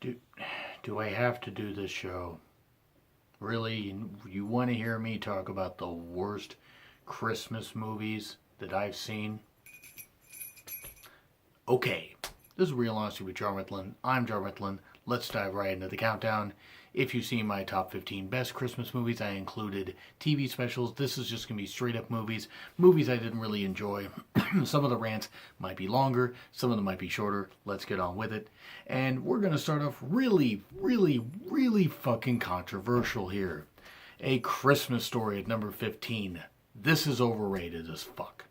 Do, do I have to do this show? Really? You want to hear me talk about the worst Christmas movies that I've seen? Okay, this is Real Honesty with Jarmithlin. I'm Jarmithlin. Let's dive right into the countdown. If you've seen my top 15 best Christmas movies, I included TV specials. This is just going to be straight up movies. Movies I didn't really enjoy. Some of the rants might be longer, some of them might be shorter. Let's get on with it. And we're going to start off really fucking controversial here. A Christmas Story at number 15. This is overrated as fuck.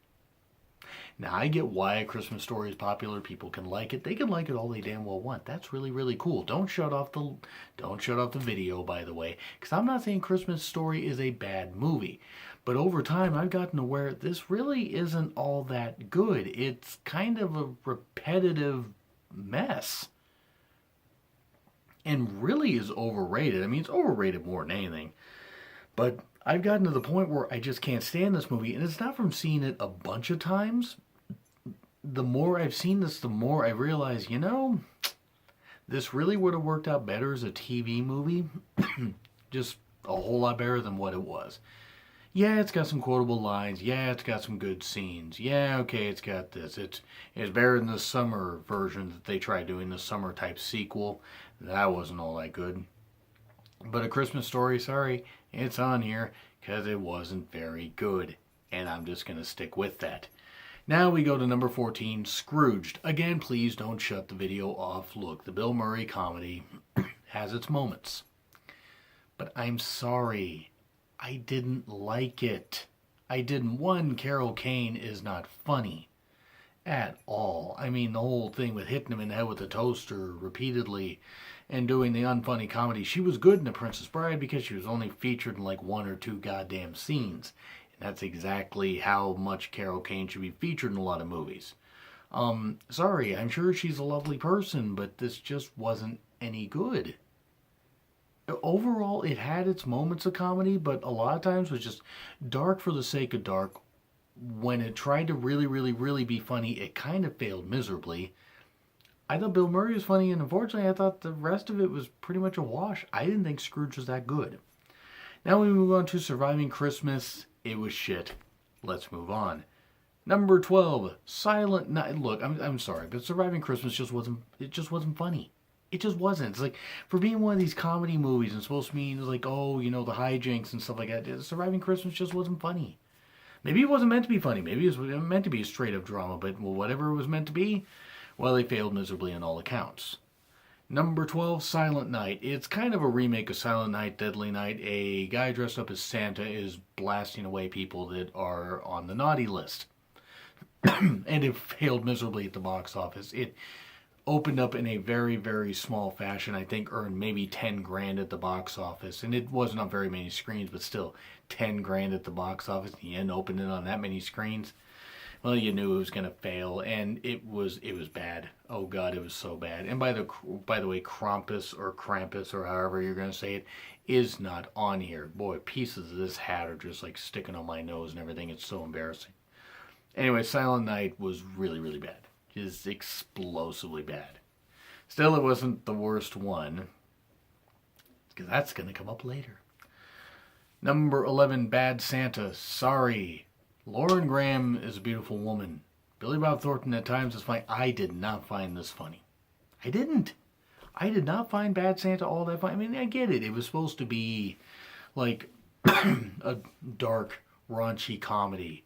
Now, I get why A Christmas Story is popular. People can like it. They can like it all they damn well want. That's really cool. Don't shut off the video, by the way, because I'm not saying Christmas Story is a bad movie. But over time, I've gotten aware this really isn't all that good. It's kind of a repetitive mess. And really is overrated. I mean, it's overrated more than anything. But I've gotten to the point where I just can't stand this movie. And it's not from seeing it a bunch of times. The more I've seen this, the more I realize, this really would have worked out better as a TV movie. Just a whole lot better than what it was. Yeah, it's got some quotable lines. Yeah, it's got some good scenes. Yeah, okay, it's got this. It's better than the summer version that they tried doing, the summer type sequel. That wasn't all that good. But A Christmas Story, sorry, it's on here because it wasn't very good. And I'm just going to stick with that. Now we go to number 14, Scrooged. Again, please don't shut the video off. Look, the Bill Murray comedy has its moments. But I'm sorry, I didn't like it. I didn't. One, Carol Kane is not funny at all. I mean, the whole thing with hitting him in the head with a toaster repeatedly and doing the unfunny comedy. She was good in The Princess Bride because she was only featured in like one or two goddamn scenes. That's exactly how much Carol Kane should be featured in a lot of movies. Sorry, I'm sure she's a lovely person, but this just wasn't any good. Overall, it had its moments of comedy, but a lot of times was just dark for the sake of dark. When it tried to really be funny, it kind of failed miserably. I thought Bill Murray was funny, and unfortunately, I thought the rest of it was pretty much a wash. I didn't think Scrooge was that good. Now we move on to Surviving Christmas. It was shit. Let's move on. Number 12, Silent Night. Look, I'm sorry, but Surviving Christmas just wasn't funny. It just wasn't. It's like, for being one of these comedy movies and supposed to mean like, oh, the hijinks and stuff like that, Surviving Christmas just wasn't funny. Maybe it wasn't meant to be funny. Maybe it was meant to be a straight up drama, but whatever it was meant to be, well, they failed miserably on all accounts. Number 12, Silent Night. It's kind of a remake of Silent Night, Deadly Night. A guy dressed up as Santa is blasting away people that are on the naughty list. And it failed miserably at the box office. It opened up in a very small fashion. I think earned maybe 10 grand at the box office. And it wasn't on very many screens, but still 10 grand at the box office. And opened it on that many screens. Well, you knew it was going to fail, and it was bad. Oh God, it was so bad. And by the way, Krampus or however you're going to say it, is not on here. Boy, pieces of this hat are just like sticking on my nose and everything. It's so embarrassing. Anyway, Silent Night was really bad. Just explosively bad. Still, it wasn't the worst one, because that's going to come up later. Number 11, Bad Santa. Sorry. Lauren Graham is a beautiful woman. Billy Bob Thornton at times is fine. I did not find this funny. I didn't. I did not find Bad Santa all that funny. I mean, I get it. It was supposed to be like a dark, raunchy comedy,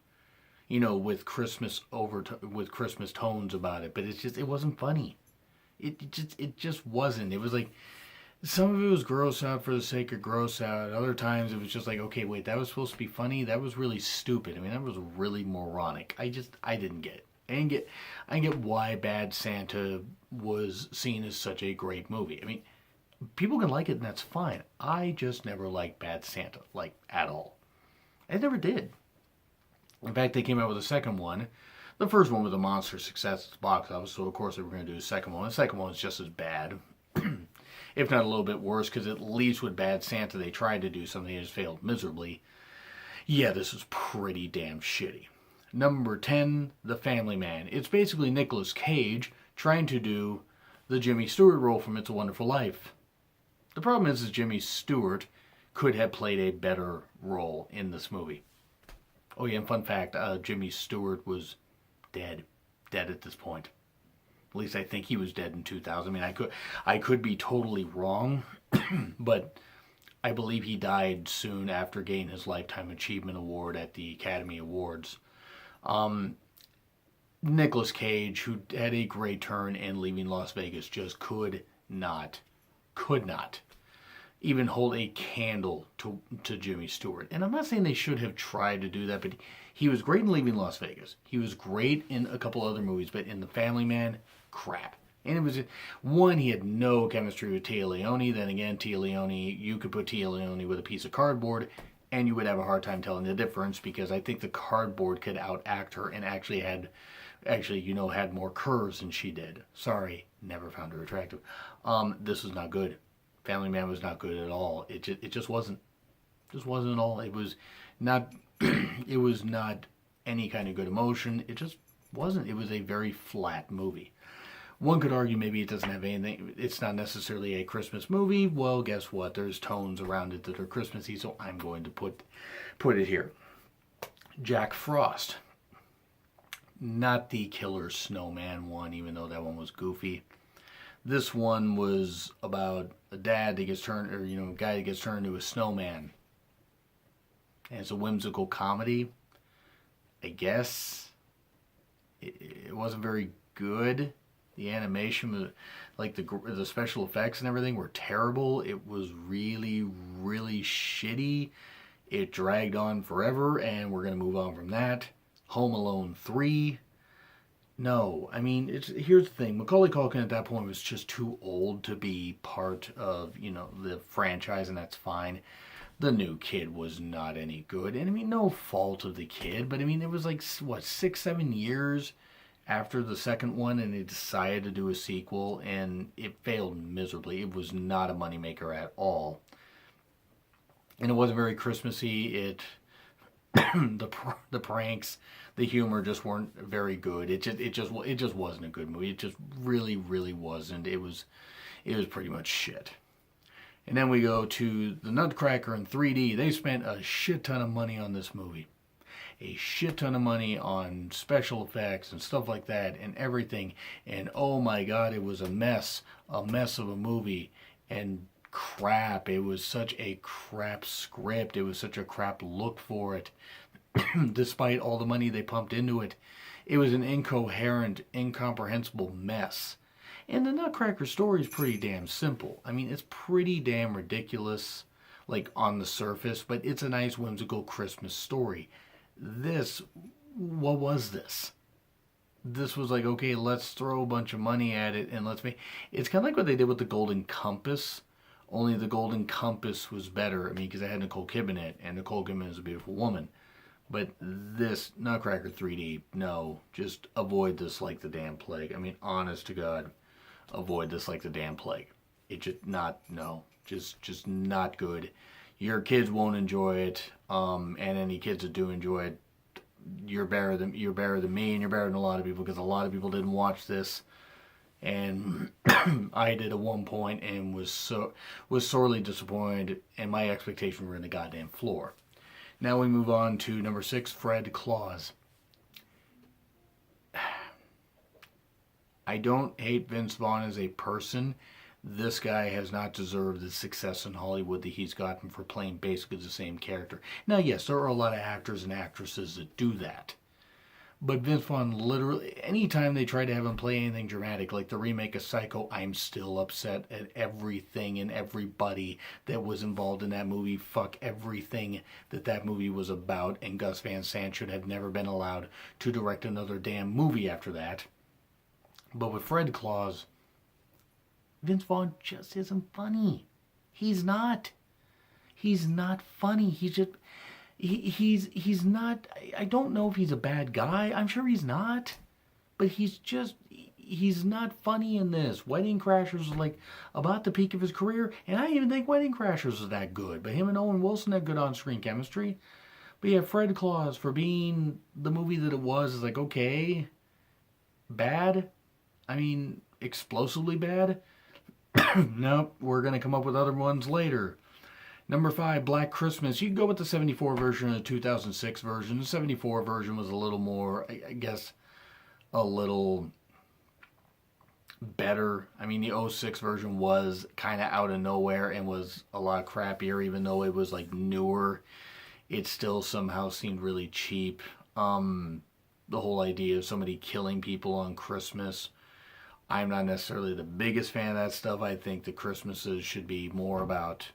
with Christmas tones about it. But it wasn't funny. It just wasn't. It was like, some of it was gross out for the sake of gross out. Other times it was just like, okay, wait, that was supposed to be funny? That was really stupid. I mean, that was really moronic. I didn't get it. I didn't get why Bad Santa was seen as such a great movie. I mean, people can like it and that's fine. I just never liked Bad Santa, like, at all. I never did. In fact, they came out with a second one. The first one was a monster success at the box office, so of course they were going to do a second one. The second one was just as bad. If not a little bit worse, because at least with Bad Santa, they tried to do something that just failed miserably. Yeah, this is pretty damn shitty. Number 10, The Family Man. It's basically Nicolas Cage trying to do the Jimmy Stewart role from It's a Wonderful Life. The problem is Jimmy Stewart could have played a better role in this movie. Oh yeah, and fun fact, Jimmy Stewart was dead at this point. At least I think he was dead in 2000. I mean, I could be totally wrong, but I believe he died soon after getting his Lifetime Achievement Award at the Academy Awards. Nicolas Cage, who had a great turn in Leaving Las Vegas, just could not even hold a candle to Jimmy Stewart. And I'm not saying they should have tried to do that, but he was great in Leaving Las Vegas. He was great in a couple other movies, but in The Family Man, crap. And it was, one, he had no chemistry with Tia Leone. Then again, Tia Leone, you could put Tia Leone with a piece of cardboard, and you would have a hard time telling the difference, because I think the cardboard could outact her and actually had more curves than she did. Sorry, never found her attractive. This was not good. Family Man was not good at all. It just wasn't. Just wasn't at all. It was not. It was not any kind of good emotion. It just wasn't. It was a very flat movie. One could argue maybe it doesn't have anything. It's not necessarily a Christmas movie. Well, guess what? There's tones around it that are Christmassy, so I'm going to put it here. Jack Frost. Not the Killer Snowman one, even though that one was goofy. This one was about a dad that gets turned, or a guy that gets turned into a snowman. And it's a whimsical comedy. I guess it wasn't very good. The animation was, like the special effects and everything were terrible. It was really, really shitty. It dragged on forever, and we're gonna move on from that. Home Alone 3. No, I mean, here's the thing. Macaulay Culkin at that point was just too old to be part of, the franchise, and that's fine. The new kid was not any good. And I mean, no fault of the kid, but I mean, it was like, 6-7 years after the second one, and they decided to do a sequel, and it failed miserably. It was not a moneymaker at all. And it wasn't very Christmassy. The pranks, the humor just weren't very good. It just wasn't a good movie. It just really, really wasn't. It was pretty much shit. And then we go to The Nutcracker in 3D. They spent a shit ton of money on this movie. A shit ton of money on special effects and stuff like that and everything. And oh my god, it was a mess of a movie. And crap, it was such a crap script. It was such a crap look for it. Despite all the money they pumped into it, it was an incoherent, incomprehensible mess. And the Nutcracker story is pretty damn simple. I mean, it's pretty damn ridiculous, like on the surface, but it's a nice whimsical Christmas story. What was this? This was like, okay, let's throw a bunch of money at it and let's make... It's kind of like what they did with the Golden Compass, only the Golden Compass was better. I mean, because it had Nicole Kidman in it, and Nicole Kidman is a beautiful woman. But this Nutcracker 3D, no, just avoid this like the damn plague. I mean, honest to God, avoid this like the damn plague. It just just not good. Your kids won't enjoy it, and any kids that do enjoy it, you're better than me, and you're better than a lot of people, because a lot of people didn't watch this, and I did at one point and was sorely disappointed, and my expectations were in the goddamn floor. Now we move on to number 6, Fred Claus. I don't hate Vince Vaughn as a person. This guy has not deserved the success in Hollywood that he's gotten for playing basically the same character. Now, yes, there are a lot of actors and actresses that do that. But Vince Vaughn, literally, anytime they try to have him play anything dramatic, like the remake of Psycho, I'm still upset at everything and everybody that was involved in that movie. Fuck everything that movie was about, and Gus Van Sant should have never been allowed to direct another damn movie after that. But with Fred Claus, Vince Vaughn just isn't funny. He's not. He's not funny. He's just... He's not... I don't know if he's a bad guy. I'm sure he's not. But he's not funny in this. Wedding Crashers was like about the peak of his career, and I didn't even think Wedding Crashers was that good. But him and Owen Wilson had good on-screen chemistry. But yeah, Fred Claus, for being the movie that it was, is like, okay, bad. I mean, explosively bad. Nope, we're going to come up with other ones later. Number 5, Black Christmas. You can go with the 74 version and the 2006 version. The 74 version was a little more, I guess, a little better. I mean, the '06 version was kind of out of nowhere and was a lot crappier, even though it was like newer. It still somehow seemed really cheap. The whole idea of somebody killing people on Christmas. I'm not necessarily the biggest fan of that stuff. I think the Christmases should be more about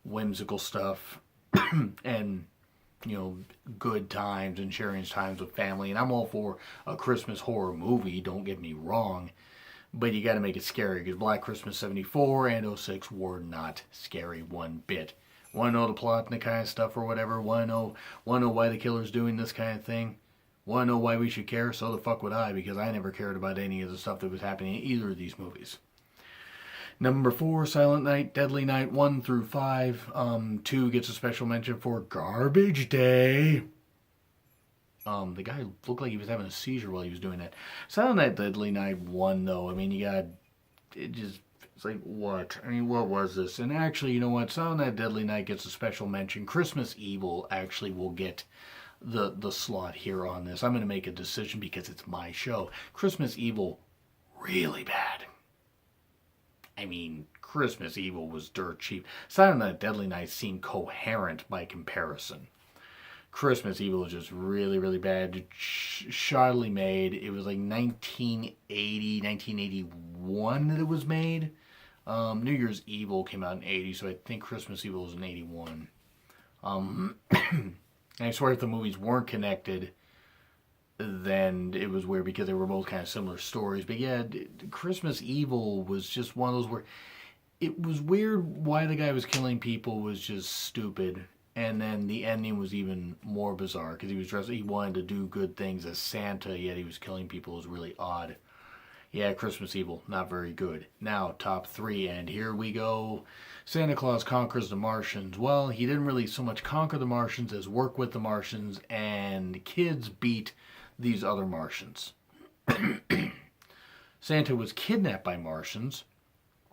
whimsical stuff and, you know, good times and sharing times with family. And I'm all for a Christmas horror movie, don't get me wrong. But you got to make it scary, because Black Christmas 74 and '06 were not scary one bit. Want to know the plot and the kind of stuff or whatever? Want to know why the killer's doing this kind of thing? Want to know why we should care? So the fuck would I, because I never cared about any of the stuff that was happening in either of these movies. Number 4, Silent Night, Deadly Night, 1 through 5. 2 gets a special mention for Garbage Day. The guy looked like he was having a seizure while he was doing that. Silent Night, Deadly Night 1, though. I mean, it's like, what? I mean, what was this? And actually, you know what? Silent Night, Deadly Night gets a special mention. Christmas Evil actually will get the slot here on this. I'm going to make a decision because it's my show. Christmas Evil, really bad. I mean, Christmas Evil was dirt cheap. Silent Night, Deadly Night seemed coherent by comparison. Christmas Evil was just really, really bad. Shoddily made. It was like 1980, 1981 that it was made. New Year's Evil came out in 80, so I think Christmas Evil was in 81. And I swear if the movies weren't connected, then it was weird because they were both kind of similar stories. But yeah, Christmas Evil was just one of those where it was weird why the guy was killing people was just stupid. And then the ending was even more bizarre because he wanted to do good things as Santa, yet he was killing people. It was really odd. Yeah, Christmas Evil, not very good. Now, top 3, and here we go. Santa Claus Conquers the Martians. Well, he didn't really so much conquer the Martians as work with the Martians, and kids beat these other Martians. Santa was kidnapped by Martians.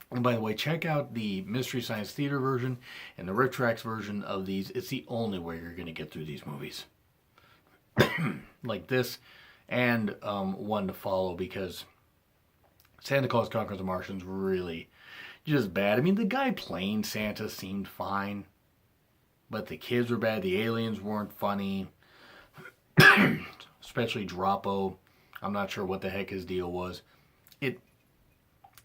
And by the way, check out the Mystery Science Theater version and the Rick Tracks version of these. It's the only way you're going to get through these movies. Like this, and one to follow, because Santa Claus Conquers the Martians really just bad. I mean, the guy playing Santa seemed fine, but the kids were bad. The aliens weren't funny, especially Droppo. I'm not sure what the heck his deal was.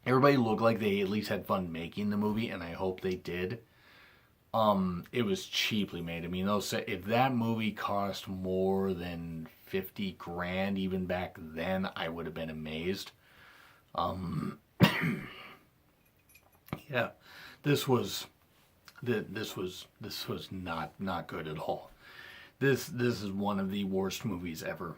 Everybody looked like they at least had fun making the movie, and I hope they did. It was cheaply made. I mean, if that movie cost more than 50 grand even back then, I would have been amazed. Yeah, this was not good at all. This is one of the worst movies ever.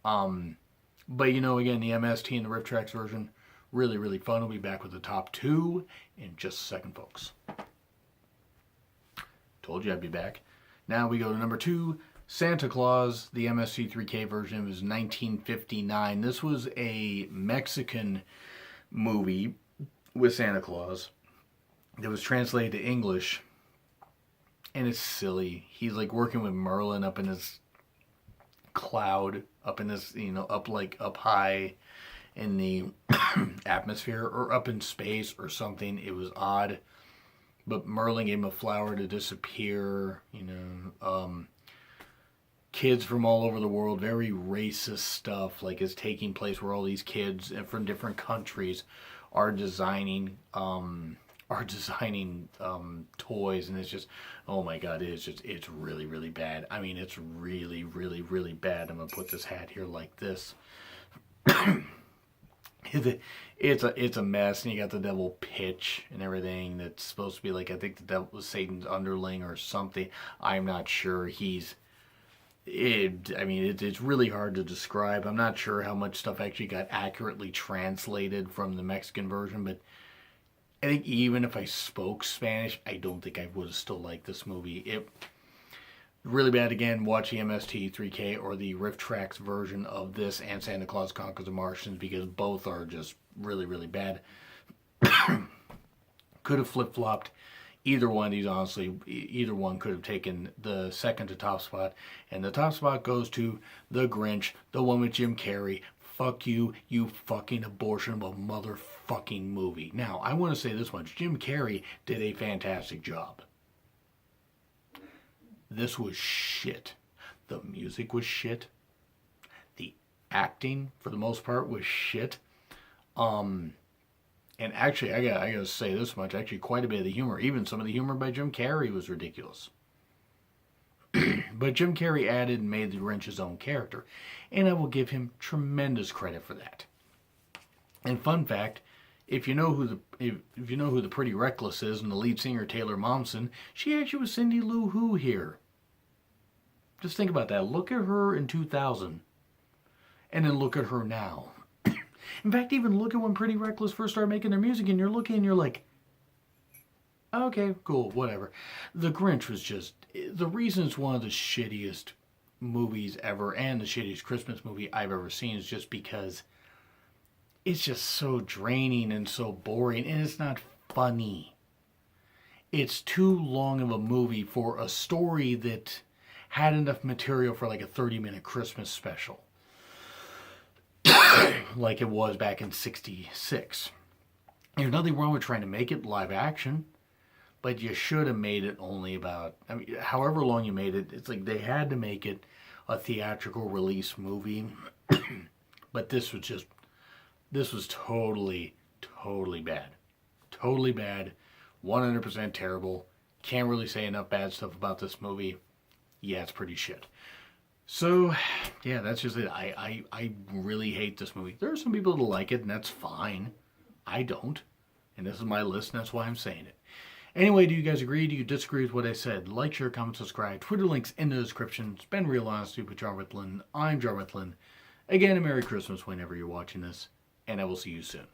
But you know, again, the MST and the Riff Tracks version, really, really fun. We'll be back with the top 2 in just a second, folks. Told you I'd be back. Now we go to number 2, Santa Claus, the MST3K version. It was 1959. This was a Mexican movie with Santa Claus that was translated to English, and it's silly. He's like working with Merlin up in this cloud, up in this, up high in the atmosphere, or up in space or something. It was odd. But Merlin gave him a flower to disappear, kids from all over the world, very racist stuff like is taking place where all these kids from different countries are designing toys, and it's just, oh my god, it's really, really bad. I mean, it's really, really, really bad. I'm gonna put this hat here like this. It's a mess, and you got the devil Pitch and everything that's supposed to be like, I think the devil was Satan's underling or something. I'm not sure. It's really hard to describe. I'm not sure how much stuff actually got accurately translated from the Mexican version, but I think even if I spoke Spanish, I don't think I would have still liked this movie. Really bad again, watch the MST3K or the Riff Tracks version of this and Santa Claus Conquers the Martians because both are just really, really bad. Could have flip-flopped either one of these, honestly. Either one could have taken the second to top spot. And the top spot goes to The Grinch, the one with Jim Carrey. Fuck you, you fucking abortion of a motherfucking movie. Now, I want to say this much. Jim Carrey did a fantastic job. This was shit. The music was shit. The acting, for the most part, was shit. And actually, I gotta say this much. Actually, quite a bit of the humor, even some of the humor by Jim Carrey, was ridiculous. But Jim Carrey added and made the Grinch his own character, and I will give him tremendous credit for that. And fun fact, if you know who the Pretty Reckless is and the lead singer Taylor Momsen, she actually was Cindy Lou Who here. Just think about that. Look at her in 2000, and then look at her now. In fact, even look at when Pretty Reckless first started making their music, and you're looking and you're like, okay, cool, whatever. The Grinch was just, the reason it's one of the shittiest movies ever, and the shittiest Christmas movie I've ever seen, is just because it's just so draining and so boring, and it's not funny. It's too long of a movie for a story that had enough material for like a 30-minute Christmas special. Like it was back in 66. There's nothing wrong with trying to make it live action, but you should have made it only about, I mean, however long you made it, it's like they had to make it a theatrical release movie. But this was totally, totally bad. Totally bad. 100% terrible. Can't really say enough bad stuff about this movie. Yeah, it's pretty shit. So, yeah, that's just it. I really hate this movie. There are some people that like it, and that's fine. I don't. And this is my list, and that's why I'm saying it. Anyway, do you guys agree? Do you disagree with what I said? Like, share, comment, subscribe. Twitter links in the description. It's been Real Honesty with Jar Whitland. I'm Jar Whitland. Again, a Merry Christmas whenever you're watching this, and I will see you soon.